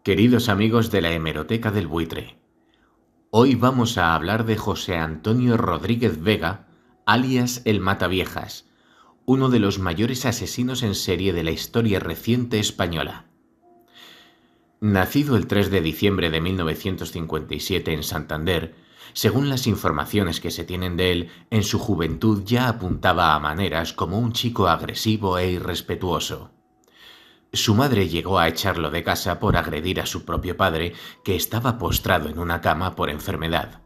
Queridos amigos de la Hemeroteca del Buitre, hoy vamos a hablar de José Antonio Rodríguez Vega, alias el Mataviejas, uno de los mayores asesinos en serie de la historia reciente española. Nacido el 3 de diciembre de 1957 en Santander, según las informaciones que se tienen de él, en su juventud ya apuntaba a maneras como un chico agresivo e irrespetuoso. Su madre llegó a echarlo de casa por agredir a su propio padre, que estaba postrado en una cama por enfermedad.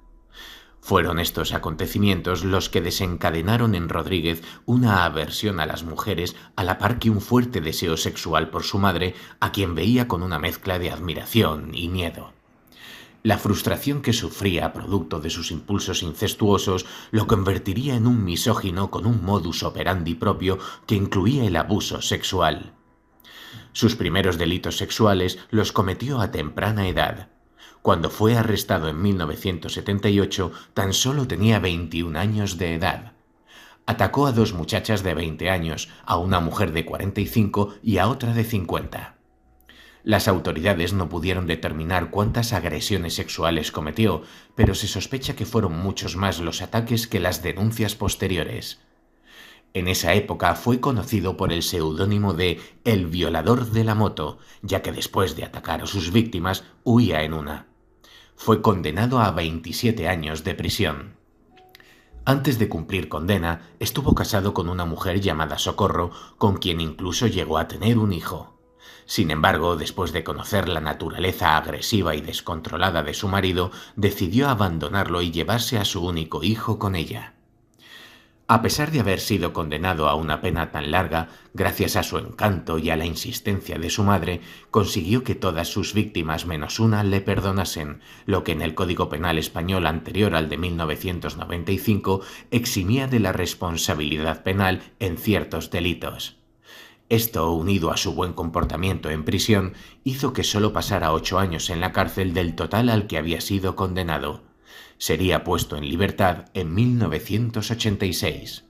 Fueron estos acontecimientos los que desencadenaron en Rodríguez una aversión a las mujeres, a la par que un fuerte deseo sexual por su madre, a quien veía con una mezcla de admiración y miedo. La frustración que sufría producto de sus impulsos incestuosos lo convertiría en un misógino con un modus operandi propio que incluía el abuso sexual. Sus primeros delitos sexuales los cometió a temprana edad. Cuando fue arrestado en 1978, tan solo tenía 21 años de edad. Atacó a dos muchachas de 20 años, a una mujer de 45 y a otra de 50. Las autoridades no pudieron determinar cuántas agresiones sexuales cometió, pero se sospecha que fueron muchos más los ataques que las denuncias posteriores. En esa época fue conocido por el seudónimo de El Violador de la Moto, ya que después de atacar a sus víctimas huía en una. Fue condenado a 27 años de prisión. Antes de cumplir condena, estuvo casado con una mujer llamada Socorro, con quien incluso llegó a tener un hijo. Sin embargo, después de conocer la naturaleza agresiva y descontrolada de su marido, decidió abandonarlo y llevarse a su único hijo con ella. A pesar de haber sido condenado a una pena tan larga, gracias a su encanto y a la insistencia de su madre, consiguió que todas sus víctimas menos una le perdonasen, lo que en el Código Penal español anterior al de 1995 eximía de la responsabilidad penal en ciertos delitos. Esto, unido a su buen comportamiento en prisión, hizo que solo pasara 8 años en la cárcel del total al que había sido condenado. Sería puesto en libertad en 1986.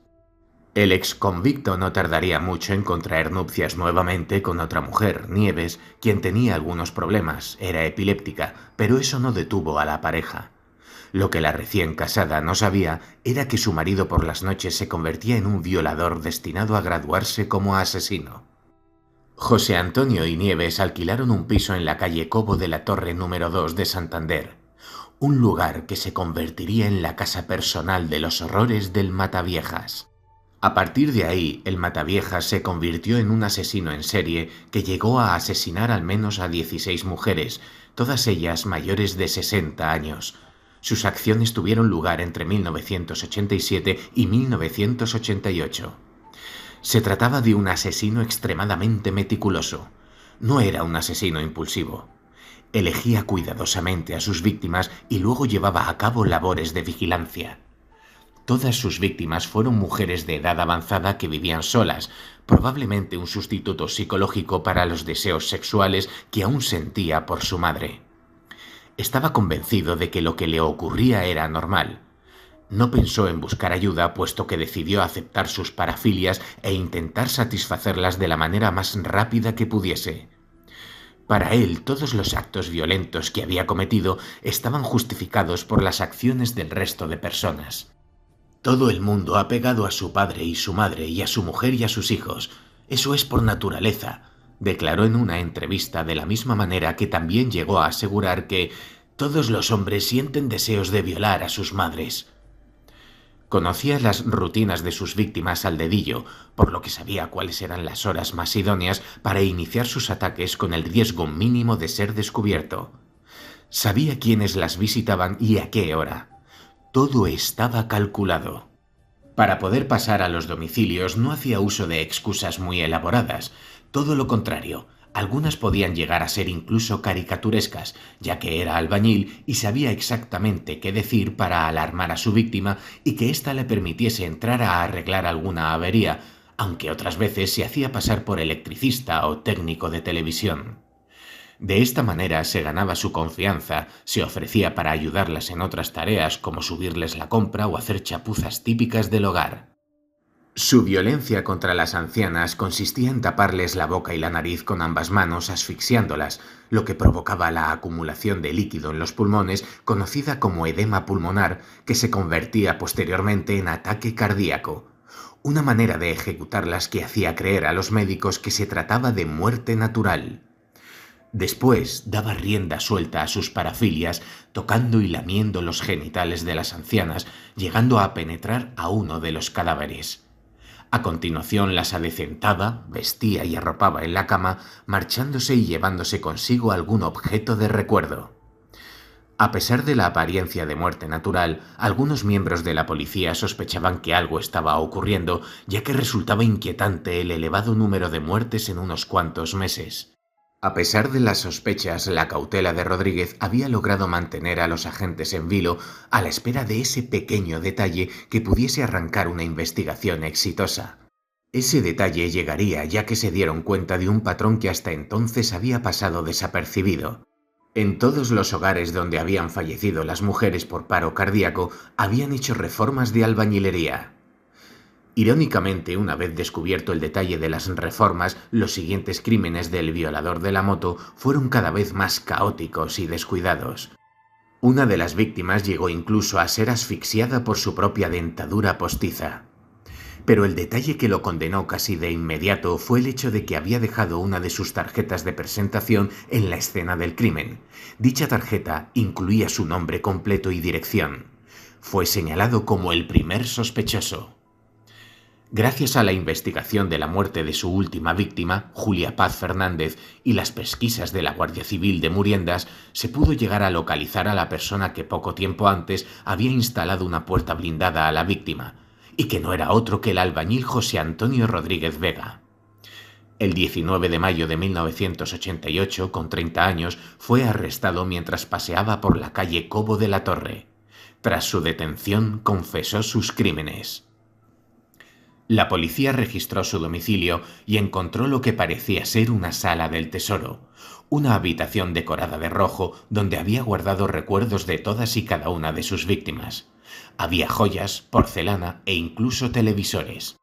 El exconvicto no tardaría mucho en contraer nupcias nuevamente con otra mujer, Nieves, quien tenía algunos problemas, era epiléptica, pero eso no detuvo a la pareja. Lo que la recién casada no sabía era que su marido por las noches se convertía en un violador destinado a graduarse como asesino. José Antonio y Nieves alquilaron un piso en la calle Cobo de la Torre número 2 de Santander, un lugar que se convertiría en la casa personal de los horrores del Mataviejas. A partir de ahí, el Mataviejas se convirtió en un asesino en serie que llegó a asesinar al menos a 16 mujeres, todas ellas mayores de 60 años. Sus acciones tuvieron lugar entre 1987 y 1988. Se trataba de un asesino extremadamente meticuloso. No era un asesino impulsivo. Elegía cuidadosamente a sus víctimas y luego llevaba a cabo labores de vigilancia. Todas sus víctimas fueron mujeres de edad avanzada que vivían solas, probablemente un sustituto psicológico para los deseos sexuales que aún sentía por su madre. Estaba convencido de que lo que le ocurría era normal. No pensó en buscar ayuda, puesto que decidió aceptar sus parafilias e intentar satisfacerlas de la manera más rápida que pudiese. Para él, todos los actos violentos que había cometido estaban justificados por las acciones del resto de personas. Todo el mundo ha pegado a su padre y su madre y a su mujer y a sus hijos. Eso es por naturaleza, declaró en una entrevista, de la misma manera que también llegó a asegurar que todos los hombres sienten deseos de violar a sus madres. Conocía las rutinas de sus víctimas al dedillo, por lo que sabía cuáles eran las horas más idóneas para iniciar sus ataques con el riesgo mínimo de ser descubierto. Sabía quiénes las visitaban y a qué hora. Todo estaba calculado. Para poder pasar a los domicilios no hacía uso de excusas muy elaboradas, todo lo contrario. Algunas podían llegar a ser incluso caricaturescas, ya que era albañil y sabía exactamente qué decir para alarmar a su víctima y que ésta le permitiese entrar a arreglar alguna avería, aunque otras veces se hacía pasar por electricista o técnico de televisión. De esta manera se ganaba su confianza, se ofrecía para ayudarlas en otras tareas como subirles la compra o hacer chapuzas típicas del hogar. Su violencia contra las ancianas consistía en taparles la boca y la nariz con ambas manos, asfixiándolas, lo que provocaba la acumulación de líquido en los pulmones, conocida como edema pulmonar, que se convertía posteriormente en ataque cardíaco. Una manera de ejecutarlas que hacía creer a los médicos que se trataba de muerte natural. Después daba rienda suelta a sus parafilias, tocando y lamiendo los genitales de las ancianas, llegando a penetrar a uno de los cadáveres. A continuación las adecentaba, vestía y arropaba en la cama, marchándose y llevándose consigo algún objeto de recuerdo. A pesar de la apariencia de muerte natural, algunos miembros de la policía sospechaban que algo estaba ocurriendo, ya que resultaba inquietante el elevado número de muertes en unos cuantos meses. A pesar de las sospechas, la cautela de Rodríguez había logrado mantener a los agentes en vilo a la espera de ese pequeño detalle que pudiese arrancar una investigación exitosa. Ese detalle llegaría ya que se dieron cuenta de un patrón que hasta entonces había pasado desapercibido. En todos los hogares donde habían fallecido las mujeres por paro cardíaco, habían hecho reformas de albañilería. Irónicamente, una vez descubierto el detalle de las reformas, los siguientes crímenes del violador de la moto fueron cada vez más caóticos y descuidados. Una de las víctimas llegó incluso a ser asfixiada por su propia dentadura postiza. Pero el detalle que lo condenó casi de inmediato fue el hecho de que había dejado una de sus tarjetas de presentación en la escena del crimen. Dicha tarjeta incluía su nombre completo y dirección. Fue señalado como el primer sospechoso. Gracias a la investigación de la muerte de su última víctima, Julia Paz Fernández, y las pesquisas de la Guardia Civil de Muriendas, se pudo llegar a localizar a la persona que poco tiempo antes había instalado una puerta blindada a la víctima, y que no era otro que el albañil José Antonio Rodríguez Vega. El 19 de mayo de 1988, con 30 años, fue arrestado mientras paseaba por la calle Cobo de la Torre. Tras su detención, confesó sus crímenes. La policía registró su domicilio y encontró lo que parecía ser una sala del tesoro, una habitación decorada de rojo donde había guardado recuerdos de todas y cada una de sus víctimas. Había joyas, porcelana e incluso televisores.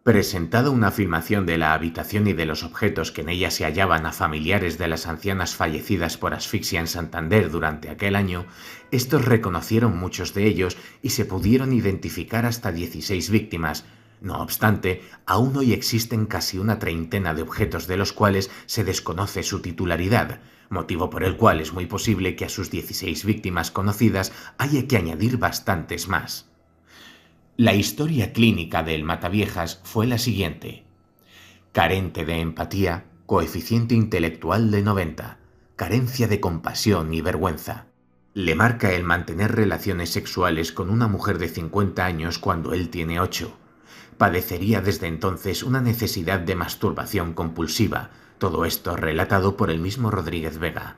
Presentada una filmación de la habitación y de los objetos que en ella se hallaban a familiares de las ancianas fallecidas por asfixia en Santander durante aquel año, estos reconocieron muchos de ellos y se pudieron identificar hasta 16 víctimas. No obstante, aún hoy existen casi una treintena de objetos de los cuales se desconoce su titularidad, motivo por el cual es muy posible que a sus 16 víctimas conocidas haya que añadir bastantes más. La historia clínica del Mataviejas fue la siguiente. Carente de empatía, coeficiente intelectual de 90, carencia de compasión y vergüenza. Le marca el mantener relaciones sexuales con una mujer de 50 años cuando él tiene 8. Padecería desde entonces una necesidad de masturbación compulsiva, todo esto relatado por el mismo Rodríguez Vega.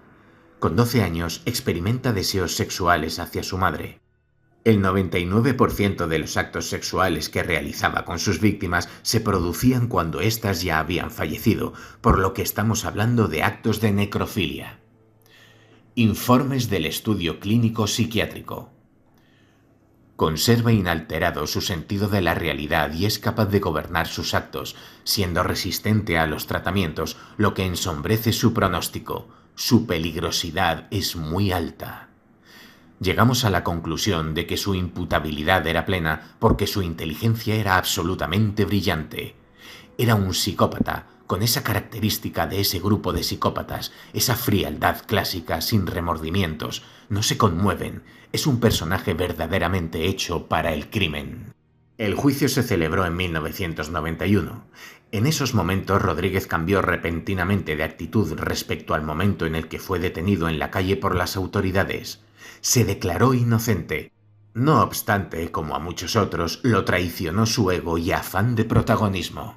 Con 12 años experimenta deseos sexuales hacia su madre. El 99% de los actos sexuales que realizaba con sus víctimas se producían cuando éstas ya habían fallecido, por lo que estamos hablando de actos de necrofilia. Informes del estudio clínico psiquiátrico. Conserva inalterado su sentido de la realidad y es capaz de gobernar sus actos, siendo resistente a los tratamientos, lo que ensombrece su pronóstico. Su peligrosidad es muy alta. Llegamos a la conclusión de que su imputabilidad era plena porque su inteligencia era absolutamente brillante. Era un psicópata, con esa característica de ese grupo de psicópatas, esa frialdad clásica sin remordimientos, no se conmueven, es un personaje verdaderamente hecho para el crimen. El juicio se celebró en 1991. En esos momentos Rodríguez cambió repentinamente de actitud respecto al momento en el que fue detenido en la calle por las autoridades. Se declaró inocente. No obstante, como a muchos otros, lo traicionó su ego y afán de protagonismo.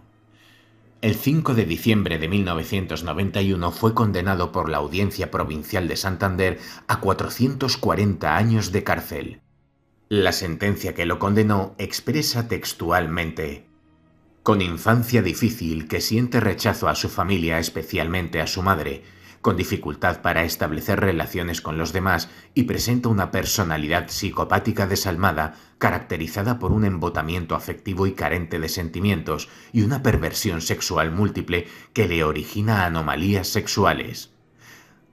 El 5 de diciembre de 1991 fue condenado por la Audiencia Provincial de Santander a 440 años de cárcel. La sentencia que lo condenó expresa textualmente: con infancia difícil que siente rechazo a su familia, especialmente a su madre, con dificultad para establecer relaciones con los demás y presenta una personalidad psicopática desalmada, caracterizada por un embotamiento afectivo y carente de sentimientos y una perversión sexual múltiple que le origina anomalías sexuales.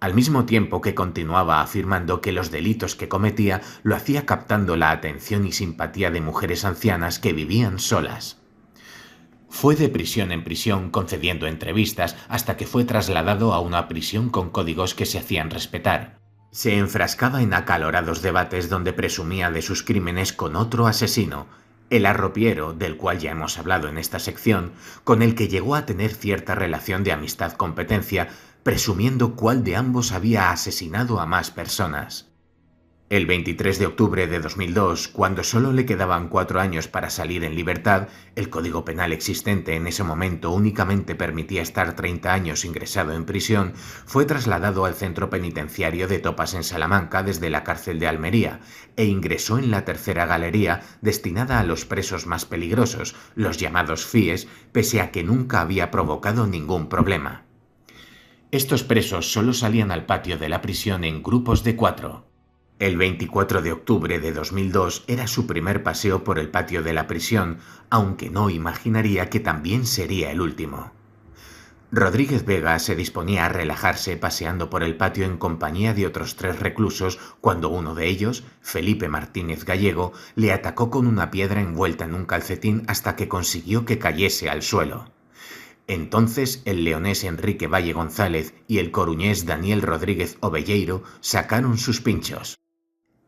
Al mismo tiempo que continuaba afirmando que los delitos que cometía lo hacía captando la atención y simpatía de mujeres ancianas que vivían solas. Fue de prisión en prisión concediendo entrevistas hasta que fue trasladado a una prisión con códigos que se hacían respetar. Se enfrascaba en acalorados debates donde presumía de sus crímenes con otro asesino, el arropiero, del cual ya hemos hablado en esta sección, con el que llegó a tener cierta relación de amistad-competencia, presumiendo cuál de ambos había asesinado a más personas. El 23 de octubre de 2002, cuando solo le quedaban 4 años para salir en libertad, el código penal existente en ese momento únicamente permitía estar 30 años ingresado en prisión, fue trasladado al centro penitenciario de Topas en Salamanca desde la cárcel de Almería e ingresó en la tercera galería destinada a los presos más peligrosos, los llamados FIES, pese a que nunca había provocado ningún problema. Estos presos solo salían al patio de la prisión en grupos de 4. El 24 de octubre de 2002 era su primer paseo por el patio de la prisión, aunque no imaginaría que también sería el último. Rodríguez Vega se disponía a relajarse paseando por el patio en compañía de otros 3 reclusos cuando uno de ellos, Felipe Martínez Gallego, le atacó con una piedra envuelta en un calcetín hasta que consiguió que cayese al suelo. Entonces el leonés Enrique Valle González y el coruñés Daniel Rodríguez Ovelleiro sacaron sus pinchos.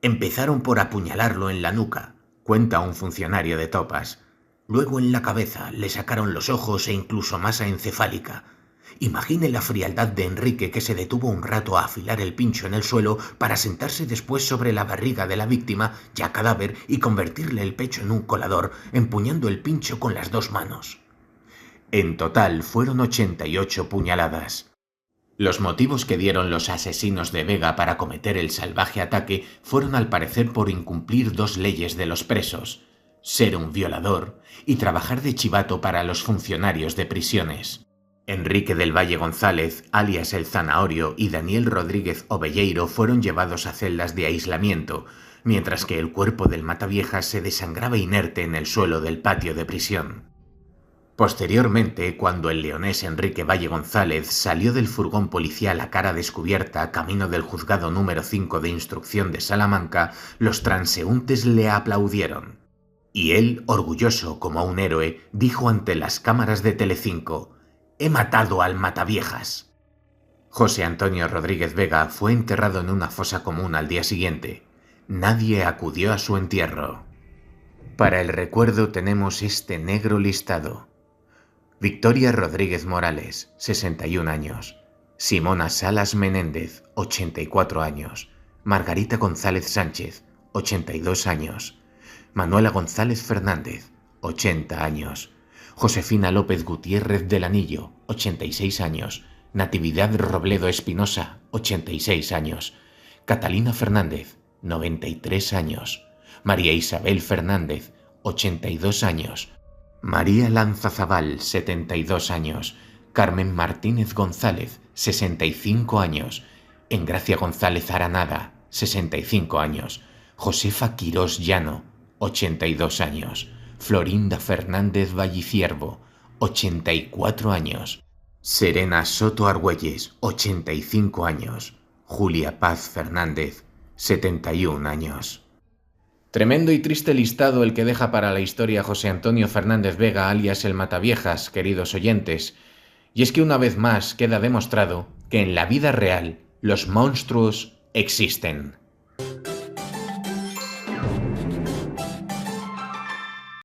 Empezaron por apuñalarlo en la nuca, cuenta un funcionario de Topas. Luego en la cabeza le sacaron los ojos e incluso masa encefálica. Imagine la frialdad de Enrique, que se detuvo un rato a afilar el pincho en el suelo para sentarse después sobre la barriga de la víctima, ya cadáver, y convertirle el pecho en un colador, empuñando el pincho con las 2 manos. En total fueron 88 puñaladas. Los motivos que dieron los asesinos de Vega para cometer el salvaje ataque fueron al parecer por incumplir 2 leyes de los presos: ser un violador y trabajar de chivato para los funcionarios de prisiones. Enrique del Valle González, alias El Zanahorio, y Daniel Rodríguez Ovelleiro fueron llevados a celdas de aislamiento, mientras que el cuerpo del Mataviejas se desangraba inerte en el suelo del patio de prisión. Posteriormente, cuando el leonés Enrique Valle González salió del furgón policial a cara descubierta camino del juzgado número 5 de instrucción de Salamanca, los transeúntes le aplaudieron. Y él, orgulloso como un héroe, dijo ante las cámaras de Telecinco: «He matado al Mataviejas». José Antonio Rodríguez Vega fue enterrado en una fosa común al día siguiente. Nadie acudió a su entierro. Para el recuerdo tenemos este negro listado: Victoria Rodríguez Morales, 61 años. Simona Salas Menéndez, 84 años. Margarita González Sánchez, 82 años. Manuela González Fernández, 80 años. Josefina López Gutiérrez del Anillo, 86 años. Natividad Robledo Espinosa, 86 años. Catalina Fernández, 93 años. María Isabel Fernández, 82 años. María Lanzazabal, 72 años. Carmen Martínez González, 65 años. Engracia González Aranada, 65 años. Josefa Quirós Llano, 82 años. Florinda Fernández Valliciervo, 84 años. Serena Soto Argüelles, 85 años. Julia Paz Fernández, 71 años. Tremendo y triste listado el que deja para la historia José Antonio Fernández Vega, alias el Mataviejas, queridos oyentes. Y es que una vez más queda demostrado que en la vida real los monstruos existen.